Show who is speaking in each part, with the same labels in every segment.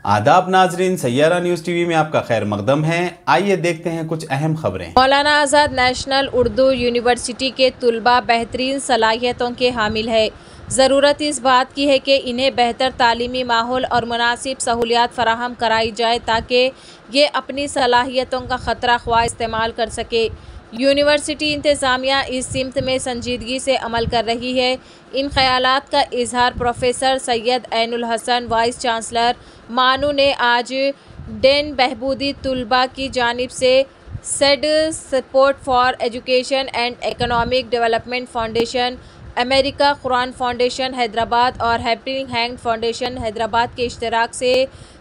Speaker 1: आदाब नाजरीन, Saiyaara news TV में आपका खैर मकदम है। आइए देखते हैं कुछ अहम खबरें।
Speaker 2: मौलाना आज़ाद नेशनल उर्दू यूनिवर्सिटी के तुलबा बेहतरीन सलाहियतों के हामिल है। ज़रूरत इस बात की है कि इन्हें बेहतर तालीमी माहौल और मुनासिब सहूलियात फराहम कराई जाए ताकि ये अपनी सलाहियतों का ख़तरा ख्वाह इस्तेमाल कर सके। यूनिवर्सिटी इंतज़ामिया इस सिमत में संजीदगी से अमल कर रही है। इन ख्यालात का इजहार professor Syed Ainul Hasan vice chancellor MANUU ने आज डेन बहबूदी तुलबा की जानिब से seed support for education and economic development foundation, America Quran foundation Hyderabad और हेल्पिंग हैंड फाउंडेशन हैदराबाद के इश्तराक से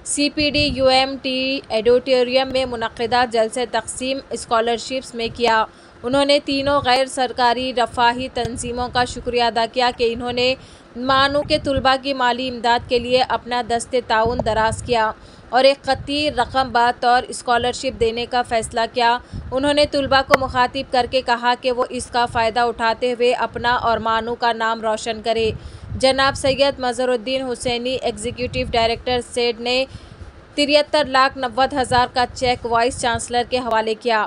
Speaker 2: CPD-UMT एडिटोरियम में मुनक़्क़िदा जलसे तक़सीम स्कॉलरशिप्स में किया। उन्होंने तीनों गैर सरकारी रफ़ाही तंजीमों का शुक्रिया अदा किया कि इन्होंने मानू के तुलबा की माली इमदाद के लिए अपना दस्ते ताउन दराज किया और एक कती रकम बतौर स्कॉलरशिप देने का फ़ैसला किया। उन्होंने तुलबा को मुखातिब करके कहा कि वो इसका फ़ायदा उठाते हुए अपना और मानू का नाम रोशन करे। जनाब सैयद मज़हरुद्दीन हुसैनी एग्जीक्यूटिव डायरेक्टर सेड ने 73,90,000 का चेक वाइस चांसलर के हवाले किया।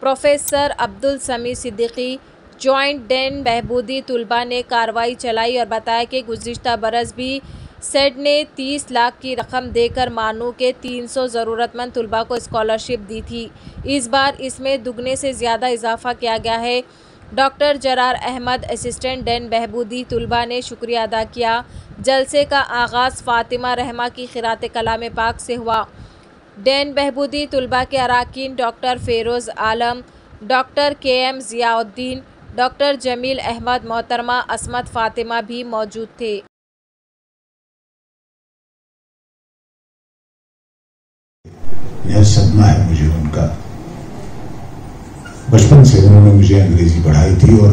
Speaker 2: प्रोफेसर अब्दुल समी सिद्दीकी जॉइंट डेन बहबूदी तुलबा ने कार्रवाई चलाई और बताया कि गुज़िश्ता बरस भी सेड ने 30 लाख की रकम देकर मानू के 300 ज़रूरतमंद तुलबा को स्कॉलरशिप दी थी। इस बार इसमें दुगने से ज़्यादा इजाफा किया गया है। Doctor Zarar Ahmed assistant dean बहबूदी तुलबा ने शुक्रिया अदा किया। जलसे का आगाज़ फ़ातिमा रहमा की क़िरात कलाम पाक से हुआ। डेन बहबूदी तुलबा के अराकीन doctor Feroz Alam, doctor KM Ziauddin, doctor Jameel Ahmed, मोहतरमा असमत फ़ातिमा भी मौजूद थे।
Speaker 3: यह सदमा है मुझे उनका। बचपन से उन्होंने मुझे अंग्रेजी पढ़ाई थी और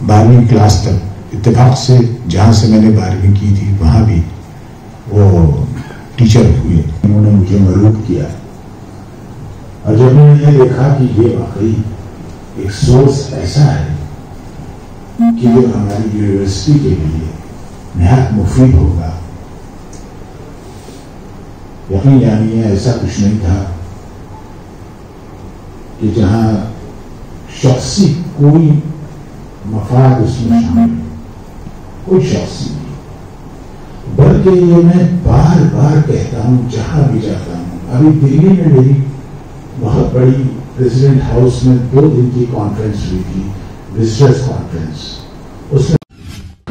Speaker 3: 12वीं क्लास तक इत्तेफाक से जहाँ से मैंने 12वीं की थी वहाँ भी वो टीचर हुए। उन्होंने मुझे मरूब किया और जब मैंने यह देखा कि ये वाकई एक सोर्स ऐसा है कि जो हमारी यूनिवर्सिटी के लिए निहायत मुफीद होगा, यकीन जानिए ऐसा कुछ नहीं था कि जहां शख्सी कोई मफाद उसमें शामिल हो, कोई शख्सी नहीं, बल्कि ये मैं बार बार कहता हूं जहां भी जाता हूं। अभी दिल्ली में मेरी बहुत बड़ी प्रेसिडेंट हाउस में 2 दिन की कॉन्फ्रेंस हुई थी, विजिटर्स कॉन्फ्रेंस। उसमें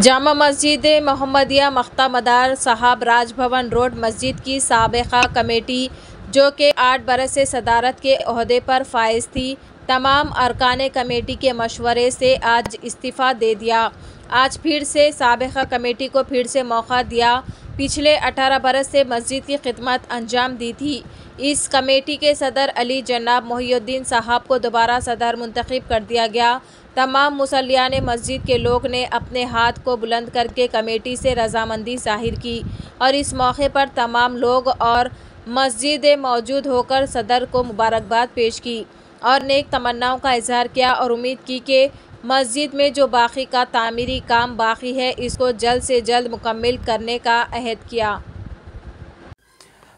Speaker 2: जामा मस्जिद मोहम्मदिया मख्ता मदार साहब राजभवन रोड मस्जिद की साबिक़ा कमेटी जो कि 8 बरस से सदारत के ओहदे पर फाइज थी, तमाम अरकान कमेटी के मशवरे से आज इस्तीफ़ा दे दिया। आज फिर से साबिक़ा कमेटी को फिर से मौका दिया। पिछले 18 बरस से मस्जिद की खिदमत अंजाम दी थी। इस कमेटी के सदर अली जनाब मोहिउद्दीन साहब को दोबारा सदर मुंतखब कर दिया गया। तमाम मुसल्लियान मस्जिद के लोग ने अपने हाथ को बुलंद करके कमेटी से रजामंदी ज़ाहिर की और इस मौके पर तमाम लोग और मस्जिद मौजूद होकर सदर को मुबारकबाद पेश की और नेक तमन्नाओं का इजहार किया और उम्मीद की कि मस्जिद में जो बाकी का तामीरी काम बाकी है इसको जल्द से जल्द मुकम्मिल करने का अहद किया।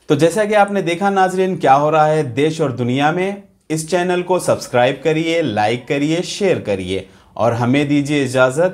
Speaker 1: तो जैसा कि आपने देखा नाजरीन, क्या हो रहा है देश और दुनिया में। इस चैनल को सब्सक्राइब करिए, लाइक करिए, शेयर करिए और हमें दीजिए इजाज़त।